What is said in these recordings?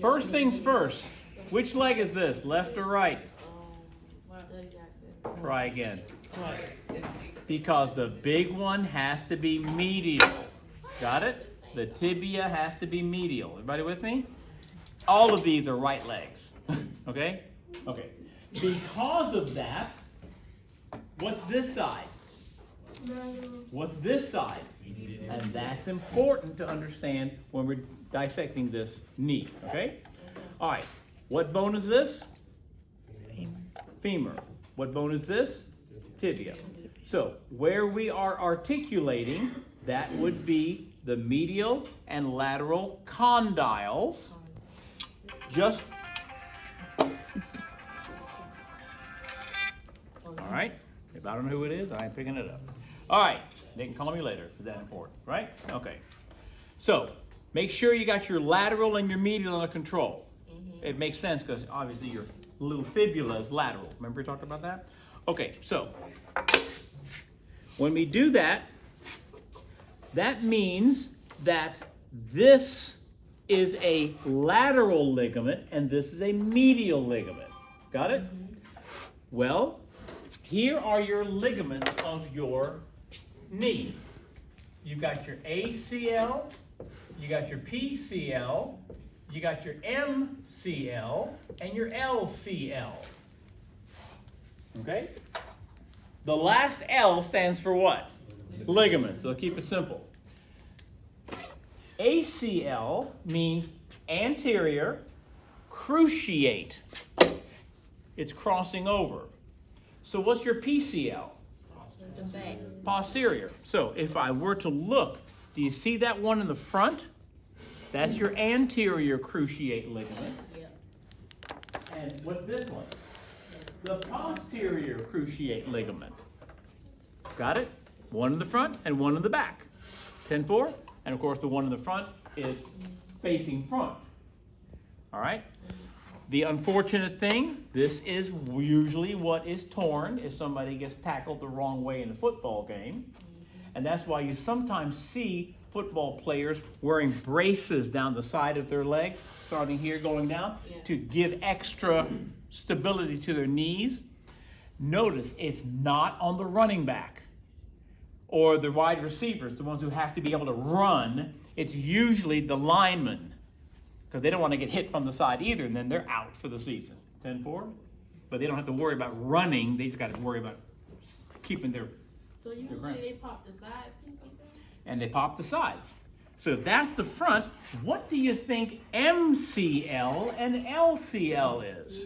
First things first, which leg is this, left or right? Try again. Because the big one has to be medial. Got it? The tibia has to be medial. Everybody with me? All of these are right legs. Okay? Okay. Because of that, what's this side? What's this side? And that's important to understand when we're dissecting this knee. Okay? All right. What bone is this? Femur. What bone is this? Tibia. So where we are articulating, that would be the medial and lateral condyles. Just, all right. If I don't know who it is, I ain't picking it up. All right. They can call me later if that important, right? Okay. So make sure you got your lateral and your medial under control. It makes sense because obviously your little fibula is lateral. Remember we talked about that? Okay, so when we do that, that means that this is a lateral ligament and this is a medial ligament. Got it? Well, here are your ligaments of your knee. You've got your ACL, you got your PCL, you got your MCL, and your LCL. Okay? The last L stands for what? Ligaments. So keep it simple. ACL means anterior cruciate. It's crossing over. So what's your PCL? Posterior. So if I were to look, do you see that one in the front? That's your anterior cruciate ligament. And what's this one? The posterior cruciate ligament. Got it? One in the front and one in the back. 10-4. And of course the one in the front is facing front. All right? The unfortunate thing, this is usually what is torn if somebody gets tackled the wrong way in a football game. And that's why you sometimes see football players wearing braces down the side of their legs, starting here going down, to give extra stability to their knees. Notice it's not on the running back or the wide receivers, the ones who have to be able to run. It's usually the linemen because they don't want to get hit from the side either, and then they're out for the season. 10-4. But they don't have to worry about running. They just got to worry about keeping their. So usually they pop the sides too sometimes? And they pop the sides. So that's the front. What do you think MCL and LCL is?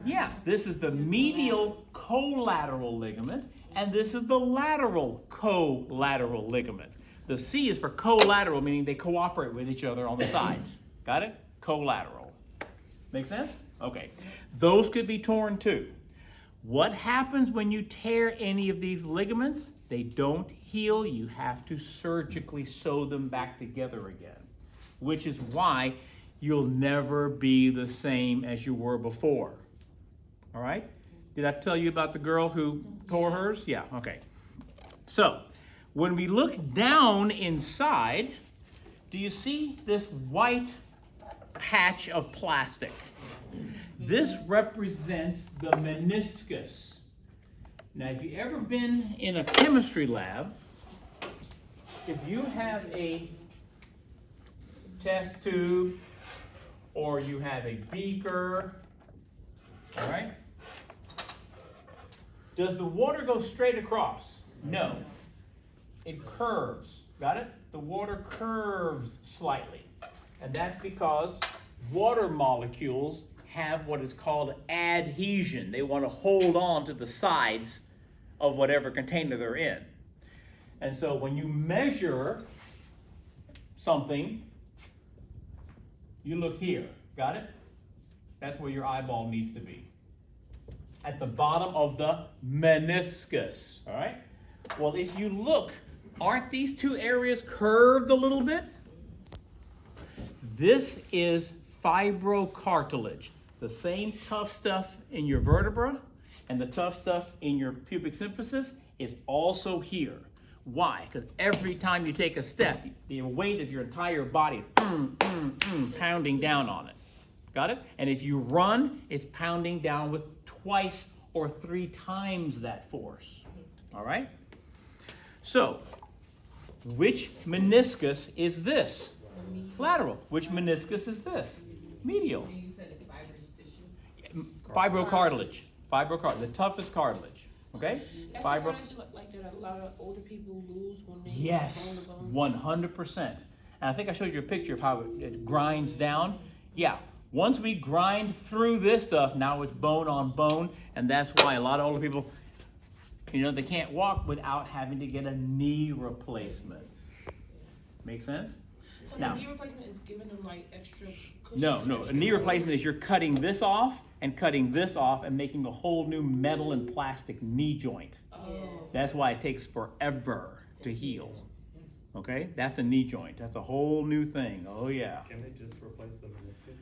Yeah, this is the medial collateral ligament, and this is the lateral collateral ligament. The C is for collateral, meaning they cooperate with each other on the sides. Got it? Collateral. Make sense? Okay. Those could be torn too. What happens when you tear any of these ligaments? They don't heal. You have to surgically sew them back together again, which is why you'll never be the same as you were before. All right? Did I tell you about the girl who tore hers? Yeah, okay. So, when we look down inside, do you see this white patch of plastic? This represents the meniscus. Now, if you've ever been in a chemistry lab, if you have a test tube or you have a beaker, all right, does the water go straight across? No. It curves. Got it? The water curves slightly. And that's because water molecules have what is called adhesion. They want to hold on to the sides of whatever container they're in. And so when you measure something, you look here. Got it? That's where your eyeball needs to be. At the bottom of the meniscus. All right? Well, if you look, aren't these two areas curved a little bit? This is fibrocartilage. The same tough stuff in your vertebra and the tough stuff in your pubic symphysis is also here. Why? Because every time you take a step, the weight of your entire body pounding down on it. Got it? And if you run, it's pounding down with twice or 3 times that force. All right? So, which meniscus is this? Lateral. Which meniscus is this? Medial. You said it's fibrous tissue. Fibrocartilage. Fibrocartilage, the toughest cartilage. Okay? That's the cartilage like that a lot of older people lose when they Yes, bone to bone. 100%. And I think I showed you a picture of how it grinds down. Yeah, once we grind through this stuff, now it's bone on bone, and that's why a lot of older people, they can't walk without having to get a knee replacement. Make sense? So Now- the knee replacement is giving them like extra cushion. No, a extra knee replacement force. is you're cutting this off and cutting this off and making a whole new metal and plastic knee joint. Oh. That's why it takes forever to heal. Okay? That's a knee joint. That's a whole new thing. Oh, yeah. Can they just replace the meniscus?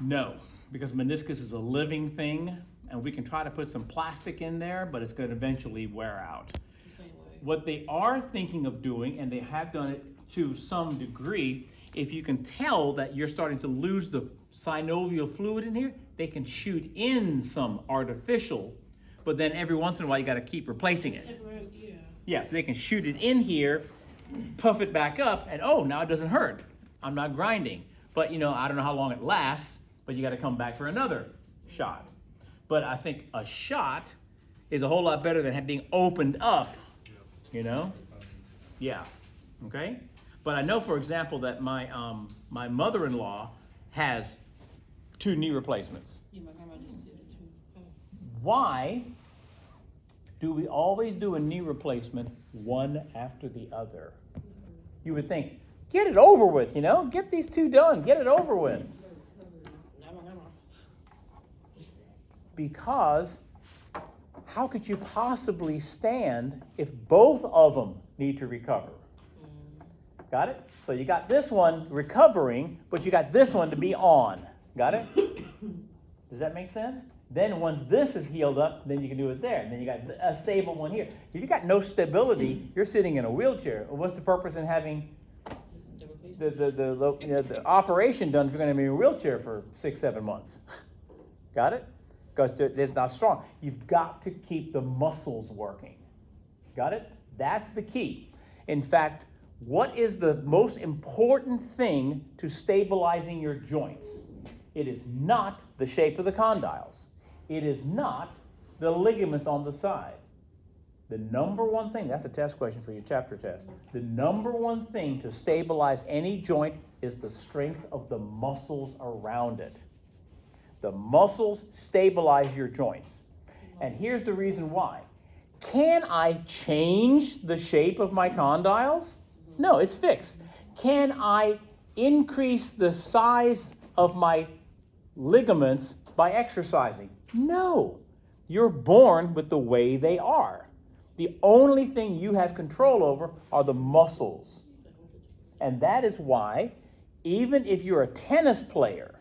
No, because meniscus is a living thing, and we can try to put some plastic in there, but it's going to eventually wear out. The same way. What they are thinking of doing, and they have done it to some degree, if you can tell that you're starting to lose the synovial fluid in here, they can shoot in some artificial, but then every once in a while you got to keep replacing it. Temporary, yeah. Yeah, so they can shoot it in here, puff it back up, and oh, now it doesn't hurt. I'm not grinding. But I don't know how long it lasts, but you got to come back for another shot. But I think a shot is a whole lot better than being opened up, Yeah, okay? But I know, for example, that my mother-in-law has 2 knee replacements. Yeah, my grandma just did it too. Oh. Why do we always do a knee replacement one after the other? You would think, get it over with, get these 2 done, get it over with. Not my grandma. Because how could you possibly stand if both of them need to recover? Got it? So you got this one recovering, but you got this one to be on. Got it? Does that make sense? Then once this is healed up, then you can do it there. And then you got a stable one here. If you got no stability, you're sitting in a wheelchair. What's the purpose in having The replacement. the operation done if you're going to be in a wheelchair for 6-7 months? Got it? Because it's not strong. You've got to keep the muscles working. Got it? That's the key. In fact, what is the most important thing to stabilizing your joints? It is not the shape of the condyles. It is not the ligaments on the side. The number one thing, that's a test question for your chapter test. The number one thing to stabilize any joint is the strength of the muscles around it. The muscles stabilize your joints. And here's the reason why. Can I change the shape of my condyles? No, it's fixed. Can I increase the size of my ligaments by exercising? No. You're born with the way they are. The only thing you have control over are the muscles. And that is why, even if you're a tennis player,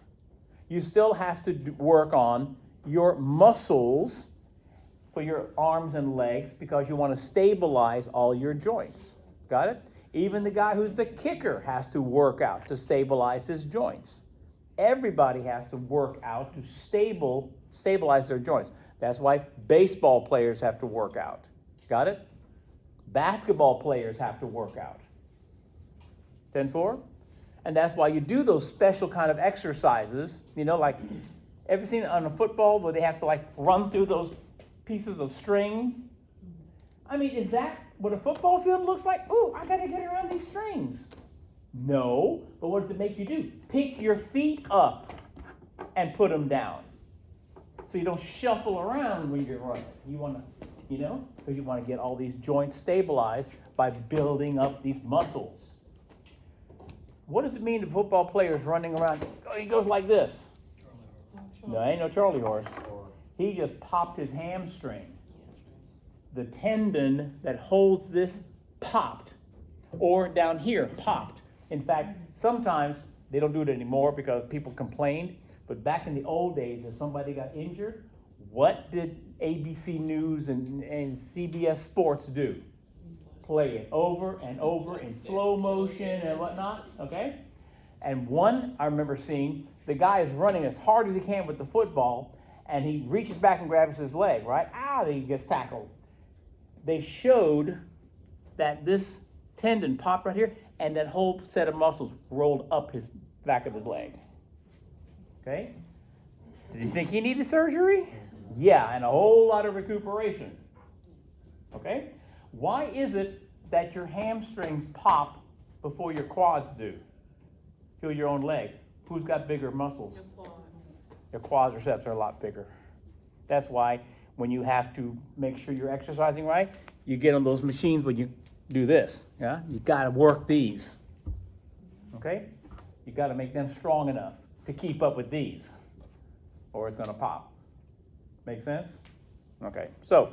you still have to work on your muscles for your arms and legs because you want to stabilize all your joints. Got it? Even the guy who's the kicker has to work out to stabilize his joints. Everybody has to work out to stabilize their joints. That's why baseball players have to work out. Got it? Basketball players have to work out. 10-4? And that's why you do those special kind of exercises, like, ever seen it on a football where they have to run through those pieces of string? I mean, is that what a football field looks like? Ooh, I gotta get around these strings. No, but what does it make you do? Pick your feet up and put them down. So you don't shuffle around when you're running. You wanna, because you wanna get all these joints stabilized by building up these muscles. What does it mean to football players running around? Oh, he goes like this. No, ain't no Charlie horse. He just popped his hamstring. The tendon that holds this popped. Or down here, popped. In fact, sometimes they don't do it anymore because people complained. But back in the old days, if somebody got injured, what did ABC News and CBS Sports do? Play it over and over in slow motion and whatnot, okay? And one I remember seeing, the guy is running as hard as he can with the football, and he reaches back and grabs his leg, right? Then he gets tackled. They showed that this tendon popped right here, and that whole set of muscles rolled up his back of his leg. Okay? Did you think he needed surgery? Yeah, and a whole lot of recuperation. Okay? Why is it that your hamstrings pop before your quads do? Feel your own leg. Who's got bigger muscles? Your quadriceps are a lot bigger. That's why when you have to make sure you're exercising right, you get on those machines when you do this. Yeah? You got to work these. Okay? You got to make them strong enough to keep up with these, or it's going to pop. Make sense? Okay. So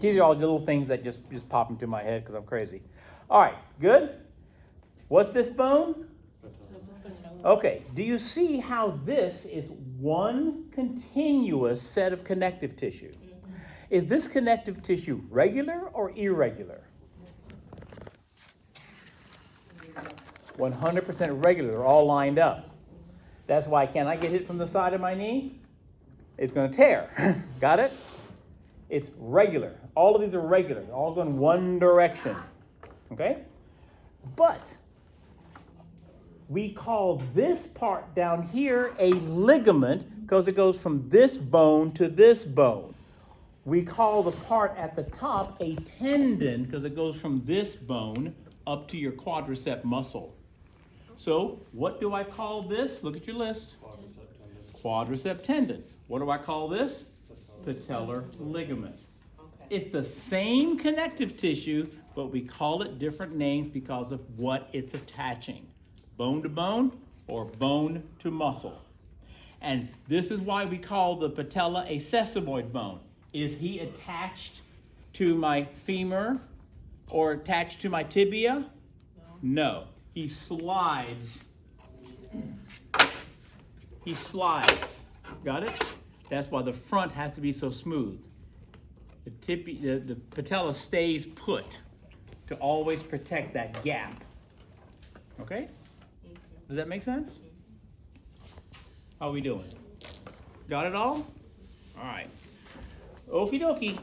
these are all the little things that just pop into my head because I'm crazy. All right. Good. What's this bone? Okay. Do you see how this is one continuous set of connective tissue? Is this connective tissue regular or irregular? 100% regular. They're all lined up. That's why can I get hit from the side of my knee? It's going to tear. Got it? It's regular. All of these are regular. They're all going one direction. Okay? But we call this part down here a ligament because it goes from this bone to this bone. We call the part at the top a tendon because it goes from this bone up to your quadricep muscle. So what do I call this? Look at your list. Quadricep tendon. What do I call this? Patellar ligament. Okay. It's the same connective tissue, but we call it different names because of what it's attaching. Bone to bone or bone to muscle. And this is why we call the patella a sesamoid bone. Is he attached to my femur or attached to my tibia? No. He slides. He slides. Got it? That's why the front has to be so smooth. The patella stays put to always protect that gap. Okay? Does that make sense? How are we doing? Got it all? All right. Okie dokie.